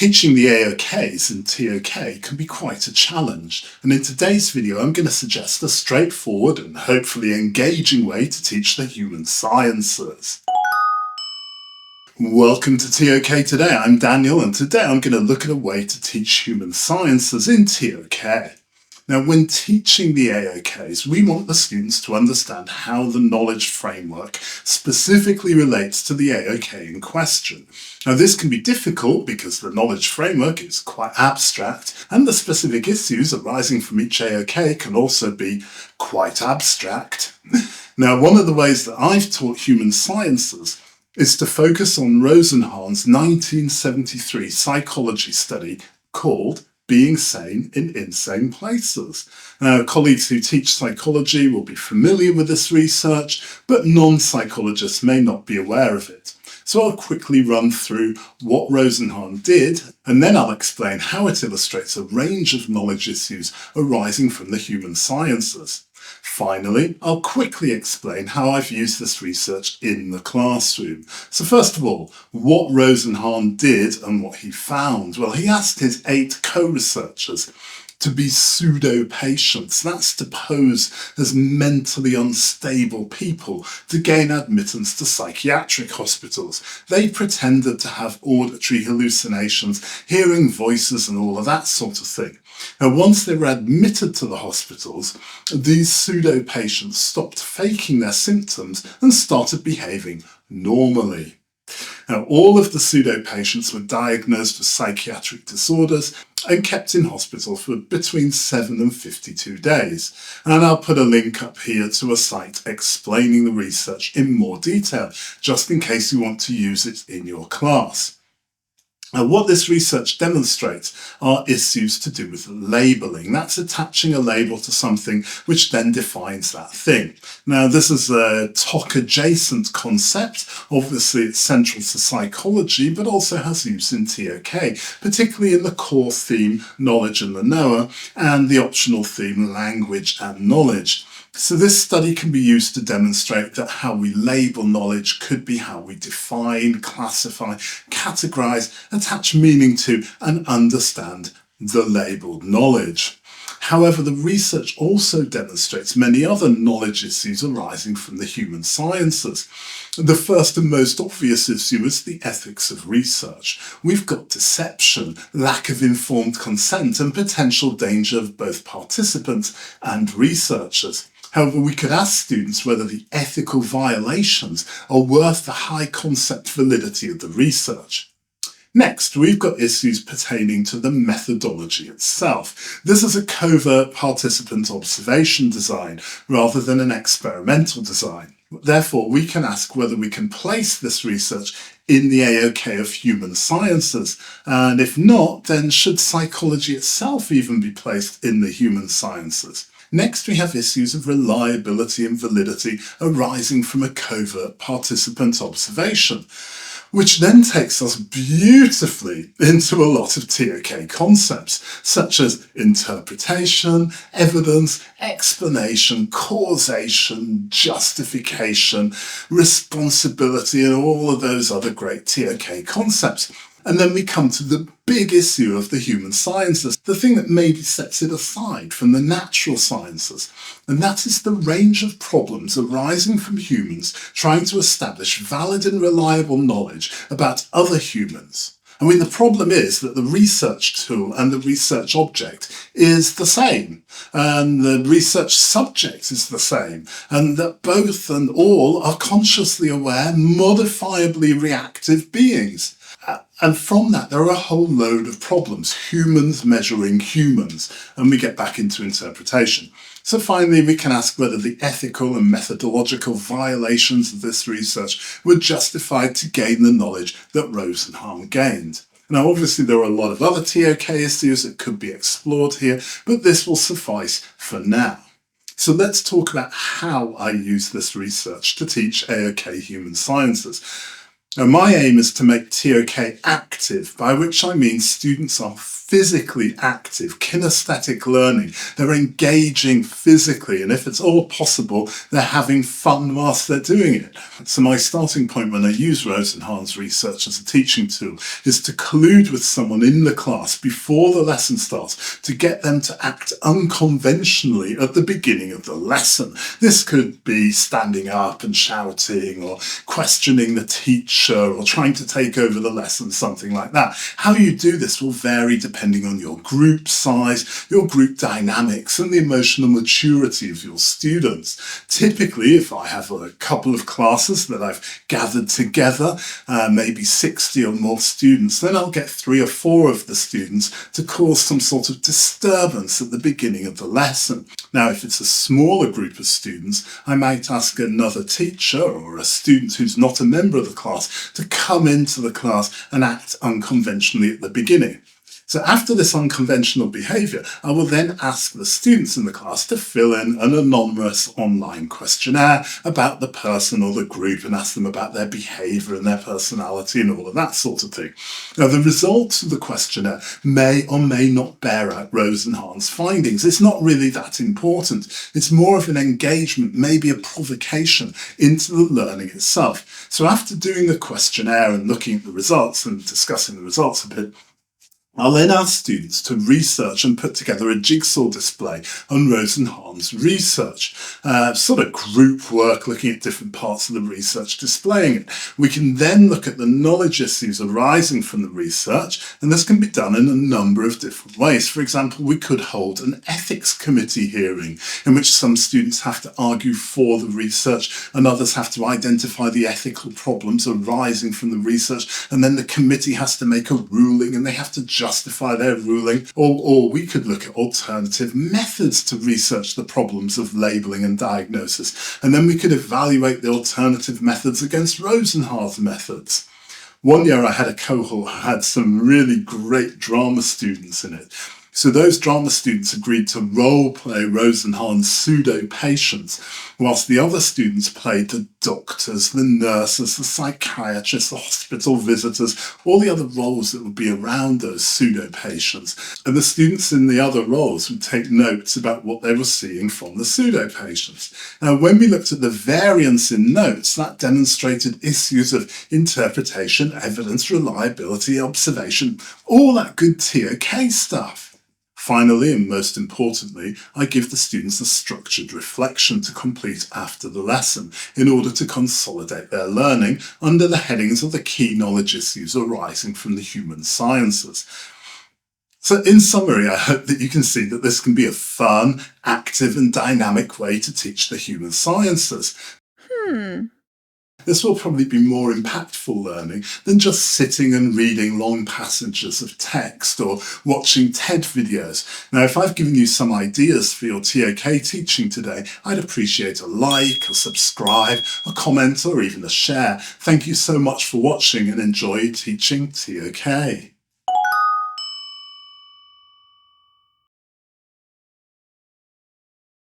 Teaching the AoKs in TOK can be quite a challenge, and in today's video I'm going to suggest a straightforward and hopefully engaging way to teach the human sciences. Welcome to TOK Today, I'm Daniel, and today I'm going to look at a way to teach human sciences in TOK. Now, when teaching the AoKs, we want the students to understand how the knowledge framework specifically relates to the AoK in question. Now, this can be difficult because the knowledge framework is quite abstract, and the specific issues arising from each AoK can also be quite abstract. Now, one of the ways that I've taught human sciences is to focus on Rosenhan's 1973 psychology study called Being Sane in Insane Places. Now, colleagues who teach psychology will be familiar with this research, but non-psychologists may not be aware of it. So I'll quickly run through what Rosenhan did, and then I'll explain how it illustrates a range of knowledge issues arising from the human sciences. Finally, I'll quickly explain how I've used this research in the classroom. So first of all, what Rosenhan did and what he found. Well, he asked his 8 co-researchers to be pseudo-patients, that's to pose as mentally unstable people to gain admittance to psychiatric hospitals. They pretended to have auditory hallucinations, hearing voices and all of that sort of thing. Now, once they were admitted to the hospitals, these pseudo-patients stopped faking their symptoms and started behaving normally. Now, all of the pseudo-patients were diagnosed with psychiatric disorders and kept in hospital for between 7 and 52 days. And I'll put a link up here to a site explaining the research in more detail, just in case you want to use it in your class. Now, what this research demonstrates are issues to do with labelling. That's attaching a label to something which then defines that thing. Now, this is a TOK-adjacent concept. Obviously, it's central to psychology, but also has use in TOK, particularly in the core theme, knowledge and the knower, and the optional theme, language and knowledge. So this study can be used to demonstrate that how we label knowledge could be how we define, classify, categorize, attach meaning to, and understand the labeled knowledge. However, the research also demonstrates many other knowledge issues arising from the human sciences. The first and most obvious issue is the ethics of research. We've got deception, lack of informed consent, and potential danger of both participants and researchers. However, we could ask students whether the ethical violations are worth the high concept validity of the research. Next, we've got issues pertaining to the methodology itself. This is a covert participant observation design rather than an experimental design. Therefore, we can ask whether we can place this research in the AoK of human sciences, and if not, then should psychology itself even be placed in the human sciences? Next, we have issues of reliability and validity arising from a covert participant observation, which then takes us beautifully into a lot of TOK concepts, such as interpretation, evidence, explanation, causation, justification, responsibility, and all of those other great TOK concepts. And then we come to the big issue of the human sciences, the thing that maybe sets it aside from the natural sciences, and that is the range of problems arising from humans trying to establish valid and reliable knowledge about other humans. I mean, the problem is that the research tool and the research object is the same, and the research subject is the same, and that both and all are consciously aware, modifiably reactive beings. And from that, there are a whole load of problems, humans measuring humans, and we get back into interpretation. So finally, we can ask whether the ethical and methodological violations of this research were justified to gain the knowledge that Rosenhan gained. Now, obviously, there are a lot of other TOK issues that could be explored here, but this will suffice for now. So let's talk about how I use this research to teach AoK Human Sciences. Now, my aim is to make TOK active, by which I mean students are physically active, kinesthetic learning. They're engaging physically, and if it's all possible, they're having fun whilst they're doing it. So my starting point when I use Rosenhan's research as a teaching tool is to collude with someone in the class before the lesson starts to get them to act unconventionally at the beginning of the lesson. This could be standing up and shouting, or questioning the teacher, or trying to take over the lesson, something like that. How you do this will vary depending on your group size, your group dynamics, and the emotional maturity of your students. Typically, if I have a couple of classes that I've gathered together, maybe 60 or more students, then I'll get 3 or 4 of the students to cause some sort of disturbance at the beginning of the lesson. Now, if it's a smaller group of students, I might ask another teacher or a student who's not a member of the class to come into the class and act unconventionally at the beginning. So after this unconventional behaviour, I will then ask the students in the class to fill in an anonymous online questionnaire about the person or the group, and ask them about their behaviour and their personality and all of that sort of thing. Now, the results of the questionnaire may or may not bear out Rosenhan's findings. It's not really that important. It's more of an engagement, maybe a provocation into the learning itself. So after doing the questionnaire and looking at the results and discussing the results a bit, I'll then ask students to research and put together a jigsaw display on Rosenhan's research, sort of group work looking at different parts of the research, displaying it. We can then look at the knowledge issues arising from the research, and this can be done in a number of different ways. For example, we could hold an ethics committee hearing in which some students have to argue for the research and others have to identify the ethical problems arising from the research, and then the committee has to make a ruling and they have to justify their ruling. Or we could look at alternative methods to research the problems of labelling and diagnosis, and then we could evaluate the alternative methods against Rosenhan's methods. One year I had a cohort who had some really great drama students in it. So those drama students agreed to role-play Rosenhan's pseudo-patients, whilst the other students played the doctors, the nurses, the psychiatrists, the hospital visitors, all the other roles that would be around those pseudo-patients. And the students in the other roles would take notes about what they were seeing from the pseudo-patients. Now, when we looked at the variance in notes, that demonstrated issues of interpretation, evidence, reliability, observation, all that good TOK stuff. Finally, and most importantly, I give the students a structured reflection to complete after the lesson in order to consolidate their learning under the headings of the key knowledge issues arising from the human sciences. So in summary, I hope that you can see that this can be a fun, active and dynamic way to teach the human sciences. This will probably be more impactful learning than just sitting and reading long passages of text or watching TED videos. Now, if I've given you some ideas for your TOK teaching today, I'd appreciate a like, a subscribe, a comment, or even a share. Thank you so much for watching and enjoy teaching TOK.